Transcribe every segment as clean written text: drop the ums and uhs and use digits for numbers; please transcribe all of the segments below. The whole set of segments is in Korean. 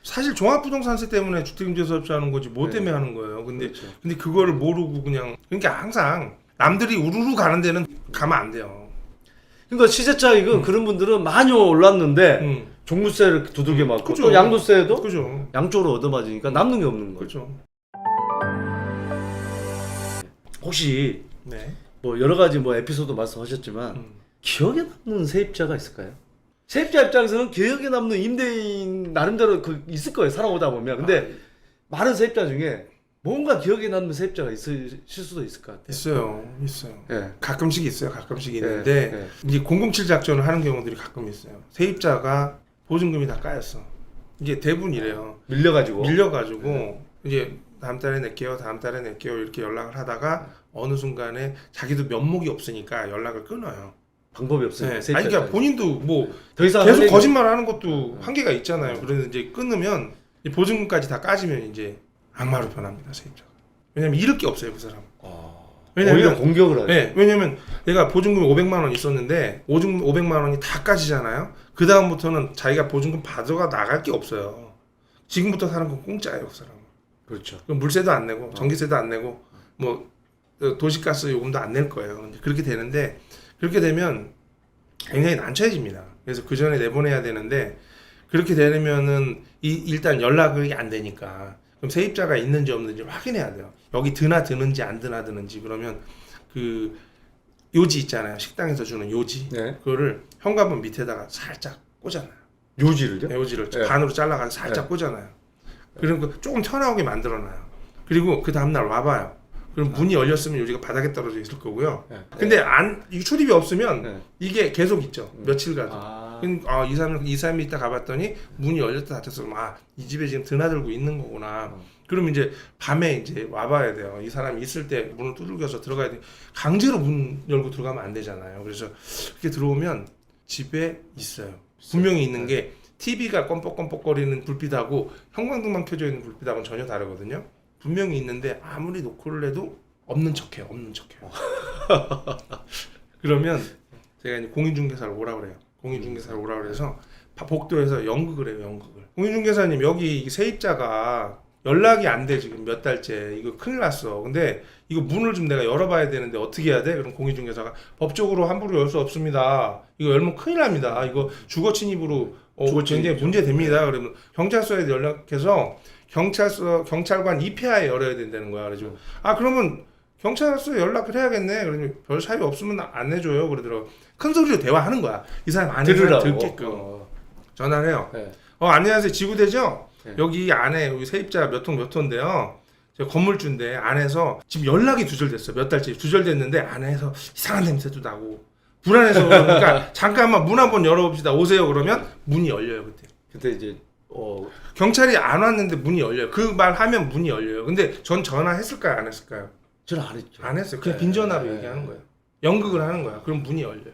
사실 종합부동산세 때문에 주택임대사업자 하는 거지 뭐 때문에 하는 거예요. 근데 그거를 모르고 그냥 그러니까 항상 남들이 우르르 가는 데는 가면 안 돼요. 그러니까 시세 차익은 그런 분들은 많이 올랐는데 종부세를 두들겨 맞고 그죠. 또 양도세도 그죠. 양쪽으로 얻어맞으니까 남는 게 없는 거예요. 그죠. 혹시 네. 뭐 여러 가지 뭐 에피소드 말씀하셨지만 기억에 남는 세입자가 있을까요? 세입자 입장에서는 기억에 남는 임대인 나름대로 있을 거예요. 살아오다 보면. 근데 많은 세입자 중에 뭔가 기억에 남는 세입자가 있으실 수도 있을 것 같아요. 있어요. 네. 가끔씩 있어요. 가끔씩 있는데 네. 이제 007 작전을 하는 경우들이 가끔 있어요. 세입자가 보증금이 다 까였어. 이게 대부분 이래요. 밀려가지고 이제 다음 달에 낼게요. 이렇게 연락을 하다가 어느 순간에 자기도 면목이 없으니까 연락을 끊어요. 방법이 없어요. 네. 아니 그러니까 본인도 뭐 더 이상 계속 거짓말하는 것도 한계가 있잖아요. 그래서 이제 끊으면 보증금까지 다 까지면 이제 악마로 변합니다, 세입자가. 왜냐면 잃을 게 없어요, 그 사람. 오히려 공격을 하죠. 네, 왜냐면 내가 보증금이 500만 원 있었는데 500만 원이 다 까지잖아요. 그 다음부터는 자기가 보증금 받아가 나갈 게 없어요. 지금부터 사는 건 공짜예요, 그 사람은. 그렇죠. 그럼 물세도 안 내고 전기세도 안 내고 뭐 도시가스 요금도 안 낼 거예요. 그렇게 되는데 그렇게 되면 굉장히 난처해집니다. 그래서 그 전에 내보내야 되는데 그렇게 되면은 일단 연락이 안 되니까 그럼 세입자가 있는지 없는지 확인해야 돼요. 여기 드는지 안 드는지 그러면 그 요지 있잖아요. 식당에서 주는 요지. 네. 그거를 현관문 밑에다가 살짝 꽂아놔요. 요지를요? 네, 요지를 네. 반으로 잘라가지고 살짝 꽂아놔요. 그리고 조금 튀어나오게 만들어놔요. 그리고 그 다음날 와봐요. 그럼 문이 열렸으면 요지가 바닥에 떨어져 있을 거고요. 네. 근데 출입이 없으면 네. 이게 계속 있죠. 며칠간. 아. 2, 3일 있다 가봤더니 문이 열렸다 닫혔어. 이 집에 지금 드나들고 있는 거구나. 그럼 이제 밤에 이제 와봐야 돼요. 이 사람이 있을 때 문을 두들겨서 들어가야 돼. 강제로 문 열고 들어가면 안 되잖아요. 그래서 그렇게 들어오면 집에 있어요. 분명히 있는 게 TV가 껌뻑껌뻑거리는 불빛하고 형광등만 켜져 있는 불빛하고는 전혀 다르거든요. 분명히 있는데 아무리 노크를 해도 없는 척해요. 그러면 제가 이제 공인중개사를 오라 그래요. 공인중개사를 오라 그래서 복도에서 연극을 해요. 연극을. 공인중개사님 여기 세입자가 연락이 안 돼 지금 몇 달째. 이거 큰일 났어. 근데 이거 문을 좀 내가 열어봐야 되는데 어떻게 해야 돼? 그럼 공인중개사가 법적으로 함부로 열 수 없습니다. 이거 열면 큰일 납니다. 이거 주거 침입으로 굉장히 문제됩니다. 그러면 경찰서에 연락해서 경찰관 입회하에 열어야 된다는 거야. 그래서 그러면 경찰서에 연락을 해야겠네. 그러면 별 사유 없으면 안 해줘요. 그러더라고. 큰 소리로 대화하는 거야. 이 사람 아는 사람 듣게끔. 전화를 해요. 네. 안녕하세요. 지구대죠? 네. 여기 안에 여기 세입자 몇 호인데요. 제가 건물주인데 안에서 지금 연락이 두절됐어요. 몇 달째 두절됐는데 안에서 이상한 냄새도 나고 불안해서 그러니까 잠깐만 문 한번 열어봅시다. 오세요. 그러면 문이 열려요. 그때 이제 경찰이 안 왔는데 문이 열려요. 그 말 하면 문이 열려요. 근데 전 전화했을까요? 안 했을까요? 저는 안 했죠. 안 했어요. 그냥 빈전화로 얘기하는 거예요. 연극을 하는 거야. 그럼 문이 열려요.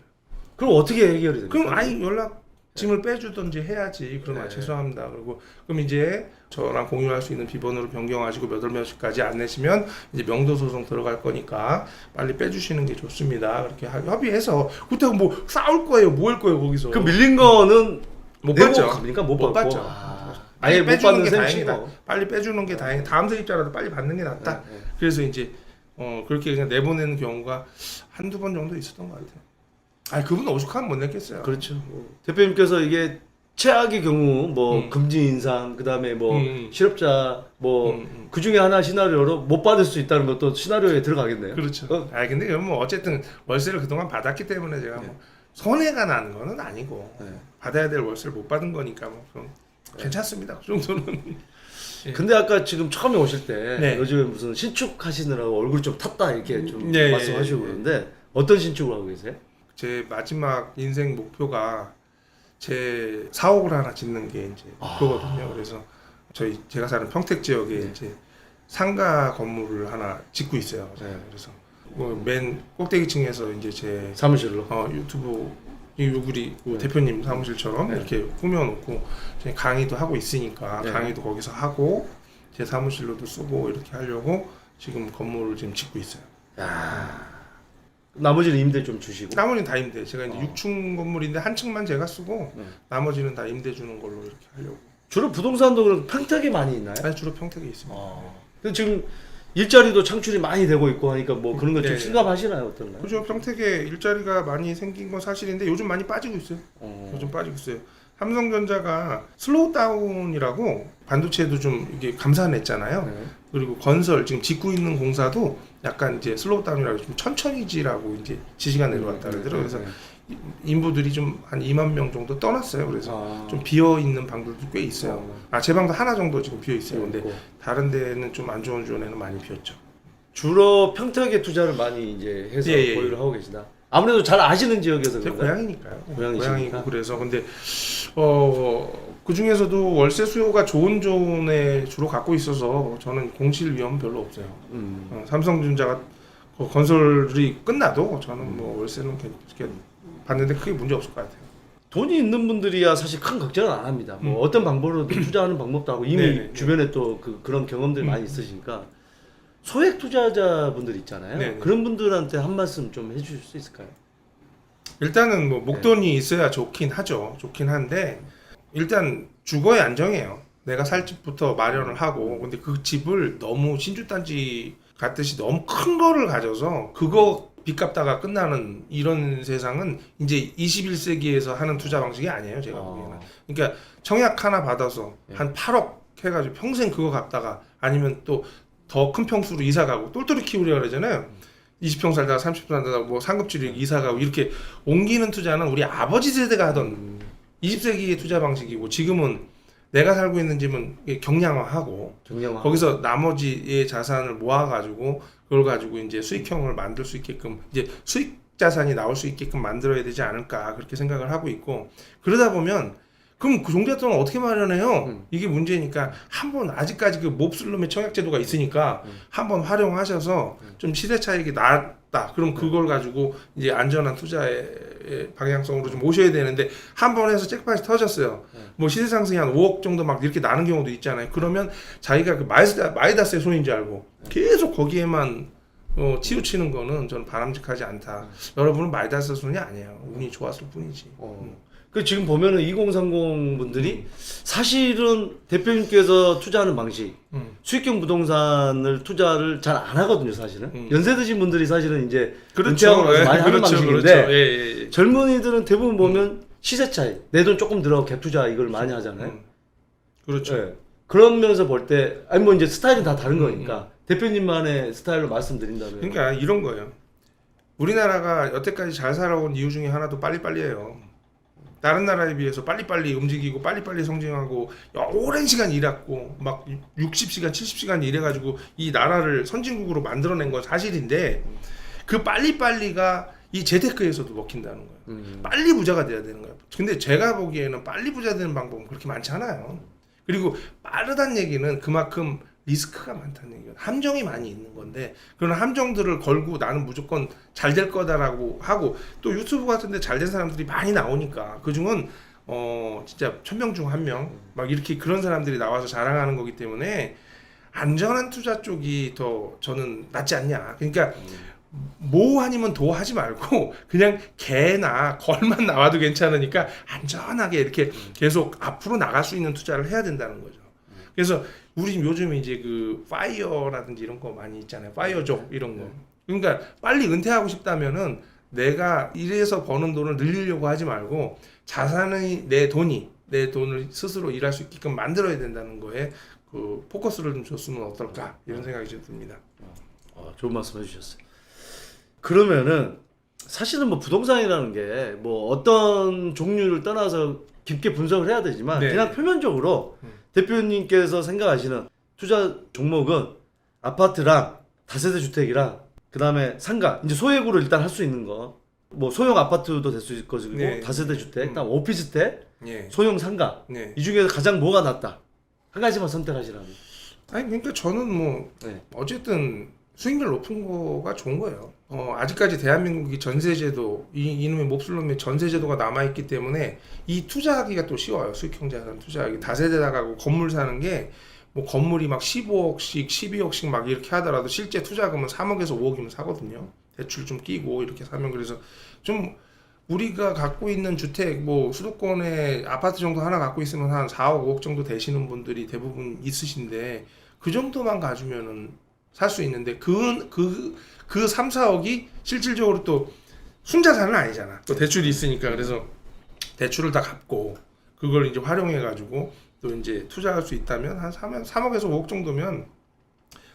그럼 어떻게 해결이 됩니까? 그럼 연락 짐을 빼주든지 해야지. 그러면 죄송합니다. 그리고 그럼 이제 저랑 공유할 수 있는 비번으로 변경하시고 몇 월 몇시까지 안 내시면 이제 명도 소송 들어갈 거니까 빨리 빼주시는 게 좋습니다. 그렇게 협의해서 그렇다고 뭐 싸울 거예요, 뭐 할 거예요 거기서. 그 밀린 거는 못 받죠. 갑니까? 못 받죠. 아예 못 받는 게 다행이다. 빨리 빼주는 게 다행. 다음 세입자라도 빨리 받는 게 낫다. 그래서 이제 그렇게 그냥 내보내는 경우가 한두 번 정도 있었던 것 같아요. 그분 오죽하면 못 냈겠어요. 그렇죠. 대표님께서 이게 최악의 경우 뭐 금지 인상 그다음에 뭐 실업자 뭐 그 중에 하나 시나리오로 못 받을 수 있다는 것도 시나리오에 들어가겠네요. 그렇죠. 근데 그건 뭐 어쨌든 월세를 그동안 받았기 때문에 제가 뭐 손해가 나는 거는 아니고 받아야 될 월세를 못 받은 거니까 뭐 그럼 괜찮습니다. 그 정도는. 근데 아까 지금 처음에 오실 때 요즘에 무슨 신축하시느라고 얼굴 좀 탔다 이렇게 좀 말씀하시고 그러는데 어떤 신축을 하고 계세요? 제 마지막 인생 목표가 제 사옥을 하나 짓는 게 이제 목표거든요. 그래서 제가 사는 평택 지역에 이제 상가 건물을 하나 짓고 있어요. 그래서 맨 꼭대기층에서 이제 제 사무실로 유튜브 우리 대표님 사무실처럼 이렇게 꾸며놓고 강의도 하고 있으니까 강의도 거기서 하고 제 사무실로도 쓰고 이렇게 하려고 지금 건물을 지금 짓고 있어요. 나머지는 임대 좀 주시고? 나머지는 다 임대. 제가 이제 6층 건물인데 한 층만 제가 쓰고 나머지는 다 임대 주는 걸로 이렇게 하려고. 주로 부동산도 그럼 평택에 많이 있나요? 아니, 주로 평택에 있습니다. 근데 지금 일자리도 창출이 많이 되고 있고 하니까 뭐 그런 거 좀 네. 실감하시나요? 어떤가요? 그죠. 평택에 일자리가 많이 생긴 건 사실인데 요즘 많이 빠지고 있어요. 요즘 빠지고 있어요. 삼성전자가 슬로우 다운이라고 반도체도 좀 이게 감산했잖아요. 네. 그리고 건설 지금 짓고 있는 공사도 약간 이제 슬로우 다운이라고 좀 천천히 지라고 이제 지시가 내려왔다 그러더라고요. 그래서 인부들이 좀 한 2만 명 정도 떠났어요. 그래서 좀 비어 있는 방들도 꽤 있어요. 제 방도 하나 정도 지금 비어 있어요. 근데 다른 데는 좀 안 좋은 조원에는 많이 비었죠. 주로 평택에 투자를 많이 이제 해서 예. 보유를 하고 계시다. 아무래도 잘 아시는 지역에서 제 그런가요? 고향이니까요. 고향이시니까. 고향이고 그래서 근데 그 중에서도 월세 수요가 좋은 존에 주로 갖고 있어서 저는 공실 위험 별로 없어요. 삼성전자가 건설이 끝나도 저는 뭐 월세는 이렇게 받는데 크게 문제 없을 것 같아요. 돈이 있는 분들이야 사실 큰 걱정은 안 합니다. 뭐 어떤 방법으로도 투자하는 방법도 하고 이미 네네. 주변에 또 그런 경험들이 많이 있으시니까 소액 투자자분들 있잖아요. 네네. 그런 분들한테 한 말씀 좀 해주실 수 있을까요? 일단은 뭐 목돈이 있어야 좋긴 하죠. 좋긴 한데 일단 주거의 안정이에요. 내가 살 집부터 마련을 하고 근데 그 집을 너무 신주단지 같듯이 너무 큰 거를 가져서 그거 빚 갚다가 끝나는 이런 세상은 이제 21세기에서 하는 투자 방식이 아니에요. 제가 보기에는. 그러니까 청약 하나 받아서 한 8억 해가지고 평생 그거 갚다가 아니면 또 더 큰 평수로 이사 가고 똘똘이 키우려 그러잖아요. 20평 살다가 30평 살다가 뭐 상급지로 이사 가고 이렇게 옮기는 투자는 우리 아버지 세대가 하던 20세기의 투자 방식이고 지금은 내가 살고 있는 집은 경량화하고 거기서 나머지의 자산을 모아가지고 그걸 가지고 이제 수익형을 만들 수 있게끔 이제 수익 자산이 나올 수 있게끔 만들어야 되지 않을까 그렇게 생각을 하고 있고 그러다 보면 그럼 그 종잣돈을 어떻게 마련해요? 이게 문제니까 한번 아직까지 그 몹쓸 놈의 청약제도가 있으니까 한번 활용하셔서 좀 시대 차익이 낮다. 그럼 그걸 가지고 이제 안전한 투자의 방향성으로 좀 오셔야 되는데 한 번 해서 잭팟이 터졌어요. 뭐 시세 상승이 한 5억 정도 막 이렇게 나는 경우도 있잖아요. 그러면 자기가 그 마이다스의 손인 줄 알고 계속 거기에만 치우치는 거는 저는 바람직하지 않다. 여러분은 마이다스 손이 아니에요. 운이 좋았을 뿐이지. 그 지금 보면은 2030 분들이 사실은 대표님께서 투자하는 방식 수익형 부동산을 투자를 잘 안 하거든요. 사실은 연세 드신 분들이 사실은 이제 은퇴하고 나서 많이 하는 방식인데 젊은이들은 대부분 보면 시세 차이 내 돈 조금 들어 갭 투자 이걸 많이 하잖아요. 그렇죠. 네. 그런 면에서 볼 때 아니 뭐 이제 스타일은 다 다른 거니까 대표님만의 스타일로 말씀드린다면 그러니까 이런 거예요. 우리나라가 여태까지 잘 살아온 이유 중에 하나도 빨리빨리예요. 다른 나라에 비해서 빨리빨리 움직이고 빨리빨리 성장하고 오랜 시간 일했고 막 60시간 70시간 일해가지고 이 나라를 선진국으로 만들어낸 건 사실인데 그 빨리빨리가 이 재테크에서도 먹힌다는 거예요. 빨리 부자가 돼야 되는 거예요. 근데 제가 보기에는 빨리 부자 되는 방법은 그렇게 많지 않아요. 그리고 빠르다는 얘기는 그만큼 리스크가 많다는 얘기예요. 함정이 많이 있는 건데 그런 함정들을 걸고 나는 무조건 잘 될 거다라고 하고 또 유튜브 같은 데 잘 된 사람들이 많이 나오니까 그중은 진짜 1000명 중 1명 막 이렇게 그런 사람들이 나와서 자랑하는 거기 때문에 안전한 투자 쪽이 더 저는 낫지 않냐. 그러니까 모 아니면 도 하지 말고 그냥 개나 걸만 나와도 괜찮으니까 안전하게 이렇게 계속 앞으로 나갈 수 있는 투자를 해야 된다는 거죠. 그래서 우리 요즘 이제 그 파이어라든지 이런 거 많이 있잖아요. 파이어족 이런 거. 그러니까 빨리 은퇴하고 싶다면은 내가 일해서 버는 돈을 늘리려고 하지 말고 자산의 내 돈을 스스로 일할 수 있게끔 만들어야 된다는 거에 그 포커스를 좀 줬으면 어떨까 이런 생각이 좀 듭니다. 좋은 말씀 해주셨어요. 그러면은 사실은 뭐 부동산이라는 게 뭐 어떤 종류를 떠나서 깊게 분석을 해야 되지만 네. 그냥 표면적으로 대표님께서 생각하시는 투자 종목은 아파트랑 다세대 주택이랑 그 다음에 상가 이제 소액으로 일단 할 수 있는 거 뭐 소형 아파트도 될 수 있을 것이고 네. 다세대 주택, 그다음 오피스텔, 네. 소형 상가 네. 이 중에서 가장 뭐가 낫다 한 가지만 선택하시라면. 아니 그러니까 저는 뭐 어쨌든 수익률 높은 거가 좋은 거예요. 아직까지 대한민국이 전세제도 이놈의 몹쓸놈의 전세제도가 남아있기 때문에 이 투자하기가 또 쉬워요. 수익형 자산 투자하기 다세대다가고 건물 사는 게 뭐 건물이 막 15억씩 12억씩 막 이렇게 하더라도 실제 투자금은 3억에서 5억이면 사거든요. 대출 좀 끼고 이렇게 사면 그래서 좀 우리가 갖고 있는 주택 뭐 수도권에 아파트 정도 하나 갖고 있으면 한 4억 5억 정도 되시는 분들이 대부분 있으신데 그 정도만 가지면은 살 수 있는데 그 3, 4억이 실질적으로 또 순자산은 아니잖아. 또 대출이 있으니까. 그래서 대출을 다 갚고 그걸 이제 활용해 가지고 또 이제 투자할 수 있다면 한 3억에서 5억 정도면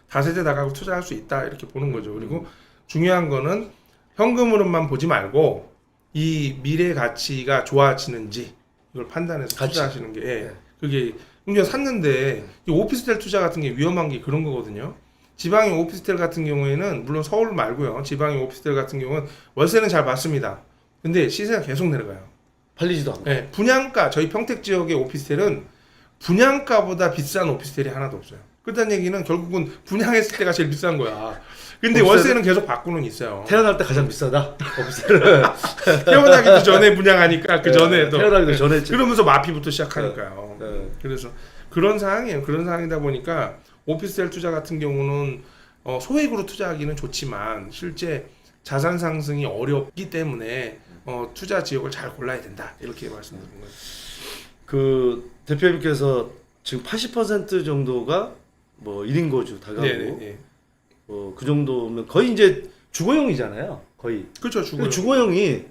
다세대 다가구 투자할 수 있다 이렇게 보는 거죠. 그리고 중요한 거는 현금으로만 보지 말고 이 미래 가치가 좋아지는지 이걸 판단해서 가치. 투자하시는 게 네. 그게 그냥 샀는데 이 오피스텔 투자 같은 게 위험한 게 그런 거거든요. 지방의 오피스텔 같은 경우에는 물론 서울 말고요. 지방의 오피스텔 같은 경우는 월세는 잘 받습니다. 근데 시세가 계속 내려가요. 팔리지도 않고. 네, 분양가 저희 평택 지역의 오피스텔은 분양가보다 비싼 오피스텔이 하나도 없어요. 그렇다는 얘기는 결국은 분양했을 때가 제일 비싼 거야. 근데 오피스텔은- 월세는 계속 받고는 있어요. 태어날 때 가장 비싸다. 오피스텔은. 태어나기도 전에 분양하니까 그 전에도 태어나기도 전에. 그러면서 마피부터 시작하니까요. 네. 그래서 그런 상황이에요. 그런 상황이다 보니까 오피스텔 투자 같은 경우는 소액으로 투자하기는 좋지만 실제 자산 상승이 어렵기 때문에 투자 지역을 잘 골라야 된다 이렇게 말씀드린 거예요. 그 대표님께서 지금 80% 정도가 뭐 1인 거주 다가구. 네네. 그 정도면 거의 이제 주거용이잖아요. 거의. 그렇죠. 그 주거용이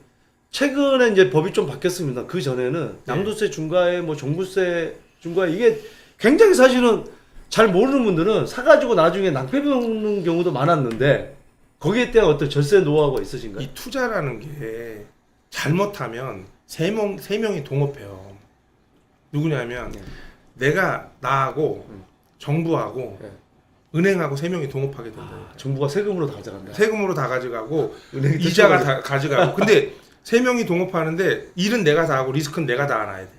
최근에 이제 법이 좀 바뀌었습니다. 그 전에는 양도세 중과에 뭐 종부세 중과에 이게 굉장히 사실은 잘 모르는 분들은 사가지고 나중에 낭패 보는 경우도 많았는데 거기에 대한 어떤 절세 노하우가 있으신가요? 이 투자라는 게 잘못하면 세 명이 동업해요. 누구냐면 네. 내가 나하고 정부하고 네. 은행하고 세 명이 동업하게 된다. 정부가 세금으로 다 가져간다. 세금으로 다 가져가고 은행이 이자가 다 가져가고. 근데 세 명이 동업하는데 일은 내가 다 하고 리스크는 내가 다 안아야 돼.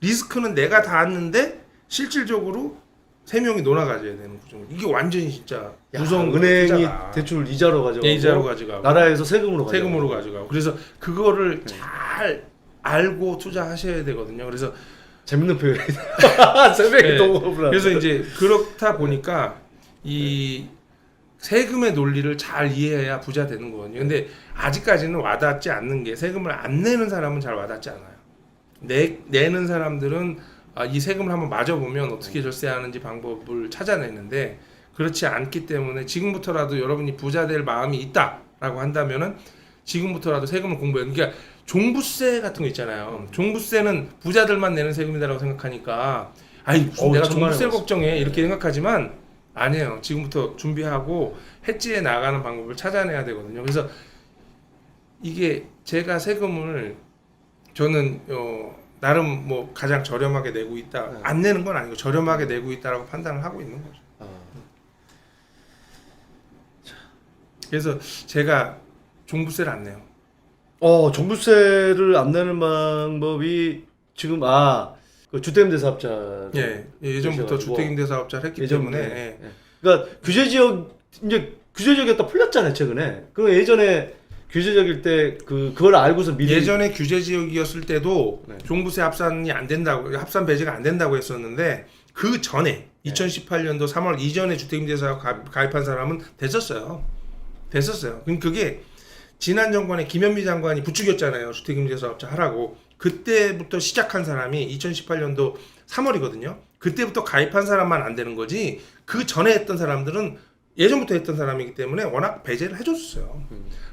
리스크는 내가 다 안는데 실질적으로 세 명이 놀아 가져야 되는 구조. 이게 완전히 진짜 무서운 은행이 투자가. 대출 이자로 가져가고 이자로 가져가고 나라에서 세금으로 가져가고. 세금으로 가져가고. 그래서 그거를 잘 알고 투자하셔야 되거든요. 그래서 재밌는 표현이다. 세 명이 네. 동업을 하는. 그래서 이제 그렇다 보니까 이 세금의 논리를 잘 이해해야 부자 되는 거거든요. 근데 아직까지는 와닿지 않는 게 세금을 안 내는 사람은 잘 와닿지 않아요. 내는 사람들은 이 세금을 한번 맞아보면 어떻게 절세하는지 방법을 찾아내는데 그렇지 않기 때문에 지금부터라도 여러분이 부자 될 마음이 있다라고 한다면은 지금부터라도 세금을 공부해요. 그러니까 종부세 같은 거 있잖아요. 종부세는 부자들만 내는 세금이다라고 생각하니까 아이 무슨 내가 종부세를 걱정해 이렇게 생각하지만 아니에요. 지금부터 준비하고 해지해 나가는 방법을 찾아내야 되거든요. 그래서 이게 제가 세금을 저는 나름 뭐 가장 저렴하게 내고 있다. 네. 안 내는 건 아니고 저렴하게 내고 있다라고 판단을 하고 있는 거죠. 그래서 제가 종부세를 안 내요. 종부세를 안 내는 방법이 지금 그 주택임대사업자. 예전부터 그러셔가지고. 주택임대사업자를 했기 예전부터. 때문에 예. 그러니까 규제지역 이제 규제지역이었다 풀렸잖아요 최근에. 그 예전에 규제지역일 때 그걸 알고서 미리 예전에 규제 지역이었을 때도 네. 종부세 합산이 안 된다고 합산 배제가 안 된다고 했었는데 그 전에 2018년도 3월 이전에 주택임대사 가입한 사람은 됐었어요. 그럼 그게 지난 정권에 김현미 장관이 부추겼잖아요. 주택임대사업자 하라고. 그때부터 시작한 사람이 2018년도 3월이거든요. 그때부터 가입한 사람만 안 되는 거지. 그 전에 했던 사람들은 예전부터 했던 사람이기 때문에 워낙 배제를 해줬어요.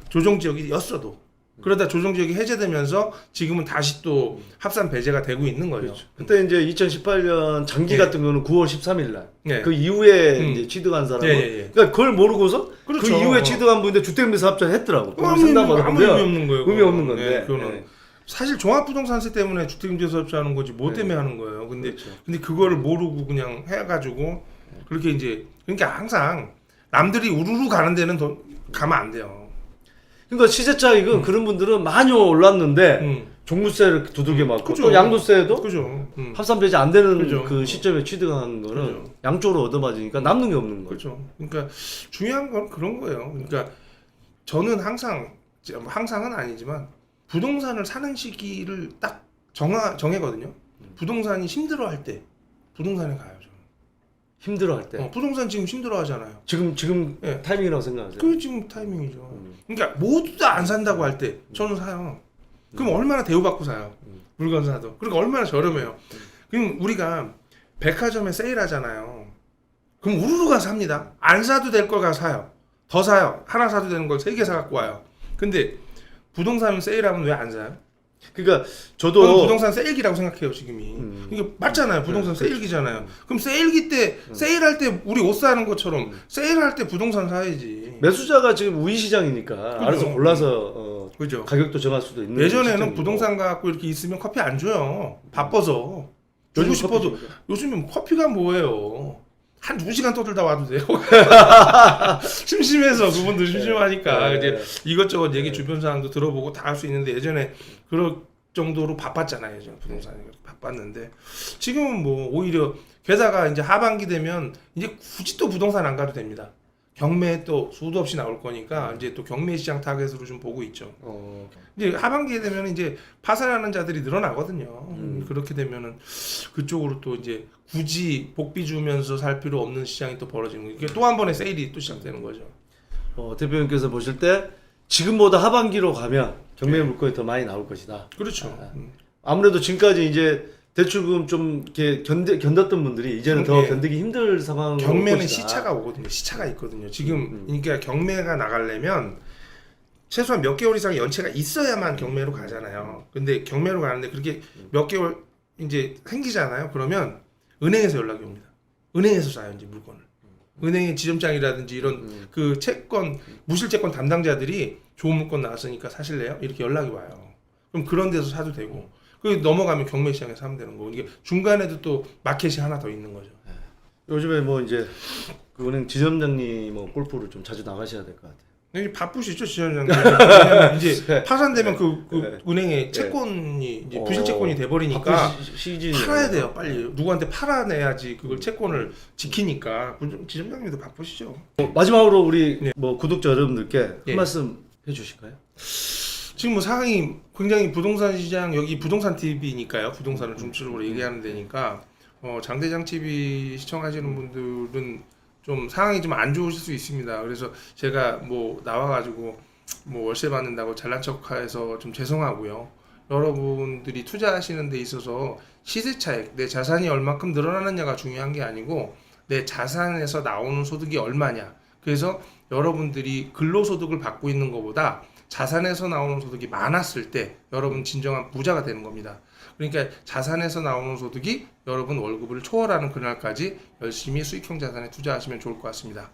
조정지역이었어도. 그러다 조정지역이 해제되면서 지금은 다시 또 합산 배제가 되고 있는 거죠. 그렇죠. 그때 이제 2018년 장기 예. 같은 거는 9월 13일 날. 예. 그 이후에 이제 취득한 사람은 예. 그러니까 그걸 모르고서 그렇죠. 그 이후에 취득한 분인데 주택임대사업자를 했더라고. 아무 의미 없는 거예요. 의미 없는 건데. 네, 그거는 네. 사실 종합부동산세 때문에 주택임대사업자 하는 거지 뭐 네. 때문에 하는 거예요. 근데 그렇죠. 근데 그거를 모르고 그냥 해가지고 그렇게 이제 그러니까 항상 남들이 우르르 가는 데는 더 가면 안 돼요. 그러니까 시세 차익은 그런 분들은 많이 올랐는데 종부세를 두들겨 맞고 그죠. 또 양도세도 그죠. 합산 배제 안 되는 그죠. 그 시점에 취득한 거는 그죠. 양쪽으로 얻어맞으니까 남는 게 없는 거죠. 그렇죠. 그러니까 중요한 건 그런 거예요. 그러니까 저는 항상은 아니지만 부동산을 사는 시기를 딱 정해거든요. 부동산이 힘들어할 때 부동산에 가요. 저는. 힘들어할 때. 부동산 지금 힘들어하잖아요. 지금 예. 타이밍이라고 생각하세요? 그게 지금 타이밍이죠. 그러니까 모두 다 안 산다고 할 때 저는 사요. 그럼 얼마나 대우받고 사요. 물건 사도. 그러니까 얼마나 저렴해요. 그럼 우리가 백화점에 세일하잖아요. 그럼 우르르 가서 삽니다. 안 사도 될 걸 가서 사요. 더 사요. 하나 사도 되는 걸 3개 사갖고 와요. 근데 부동산 세일하면 왜 안 사요? 그러니까 저는 저도 부동산 세일기라고 생각해요 지금이. 이게 맞잖아요. 부동산 세일기잖아요. 그럼 세일기 때 세일할 때 우리 옷 사는 것처럼 세일할 때 부동산 사야지. 매수자가 지금 우위 시장이니까 알아서 골라서 그죠. 가격도 정할 수도 있는. 예전에는 시스템이고. 부동산 갖고 이렇게 있으면 커피 안 줘요. 바빠서. 주고 요즘 싶어도 커피 줍니까? 요즘은 커피가 뭐예요. 한 2시간 떠들다 와도 돼요. 심심해서 그분도 심심하니까 네. 이제 이것저것 얘기 주변 사람도 들어보고 다 할 수 있는데 예전에 그럴 정도로 바빴잖아요. 예전에 부동산이 바빴는데 지금은 뭐 오히려 게다가 이제 하반기 되면 이제 굳이 또 부동산 안 가도 됩니다. 경매 또 수도 없이 나올 거니까 이제 또 경매 시장 타겟으로 좀 보고 있죠. 이제 하반기에 되면 이제 파산하는 자들이 늘어나거든요. 그렇게 되면은 그쪽으로 또 이제 굳이 복비 주면서 살 필요 없는 시장이 또 벌어지는 거예요. 이게 또 한 번의 세일이 또 시작되는 거죠. 대표님께서 보실 때 지금보다 하반기로 가면 경매 물건이 더 많이 나올 것이다. 그렇죠. 아무래도 지금까지 이제 대출금 좀 이렇게 견뎠던 분들이 이제는 더 예. 견디기 힘들 상황. 경매는 시차가 오거든요. 시차가 있거든요. 지금 그러니까 경매가 나가려면 최소한 몇 개월 이상 연체가 있어야만 경매로 가잖아요. 근데 경매로 가는데 그렇게 몇 개월 이제 생기잖아요. 그러면 은행에서 연락이 옵니다. 은행에서 사요 이제 물건을. 은행의 지점장이라든지 이런 그 채권 무실채권 담당자들이 좋은 물건 나왔으니까 사실래요? 이렇게 연락이 와요. 그럼 그런 데서 사도 되고. 그 넘어가면 경매 시장에서 사면 되는 거고 이게 중간에도 또 마켓이 하나 더 있는 거죠. 요즘에 뭐 이제 그 은행 지점장님 뭐 골프를 좀 자주 나가셔야 될 것 같아요. 이게 바쁘시죠 지점장님. 왜냐면 이제 네. 파산되면 그 네. 은행의 채권이 이제 부실채권이 돼버리니까 시즌이 팔아야 돼요 빨리. 누구한테 팔아내야지 그걸 채권을 지키니까 지점장님도 바쁘시죠. 마지막으로 우리 네. 뭐 구독자 여러분들께 한 예. 말씀 해주실까요? 지금 뭐 상황이 굉장히 부동산 시장 여기 부동산 TV니까요. 부동산을 중점으로 얘기하는 데니까 장대장 TV 시청하시는 분들은 좀 상황이 좀 안 좋으실 수 있습니다. 그래서 제가 뭐 나와가지고 뭐 월세 받는다고 잘난 척해서 좀 죄송하고요. 여러분들이 투자하시는 데 있어서 시세 차익, 내 자산이 얼마큼 늘어나느냐가 중요한 게 아니고 내 자산에서 나오는 소득이 얼마냐. 그래서 여러분들이 근로소득을 받고 있는 것보다 자산에서 나오는 소득이 많았을 때 여러분 진정한 부자가 되는 겁니다. 그러니까 자산에서 나오는 소득이 여러분 월급을 초월하는 그날까지 열심히 수익형 자산에 투자하시면 좋을 것 같습니다.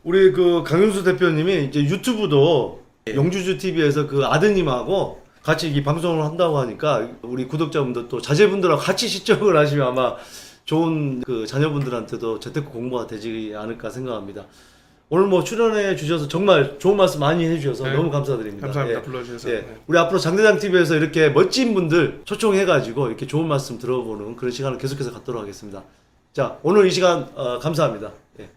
우리 그 강윤수 대표님이 이제 유튜브도 예. 영주주 TV에서 그 아드님하고 같이 이 방송을 한다고 하니까 우리 구독자분들 또 자제분들하고 같이 시청을 하시면 아마 좋은 그 자녀분들한테도 재테크 공부가 되지 않을까 생각합니다. 오늘 뭐 출연해 주셔서 정말 좋은 말씀 많이 해주셔서 네. 너무 감사드립니다. 감사합니다. 예. 불러주셔서. 예. 네. 우리 앞으로 장대장 TV에서 이렇게 멋진 분들 초청해가지고 이렇게 좋은 말씀 들어보는 그런 시간을 계속해서 갖도록 하겠습니다. 자, 오늘 이 시간 감사합니다. 예.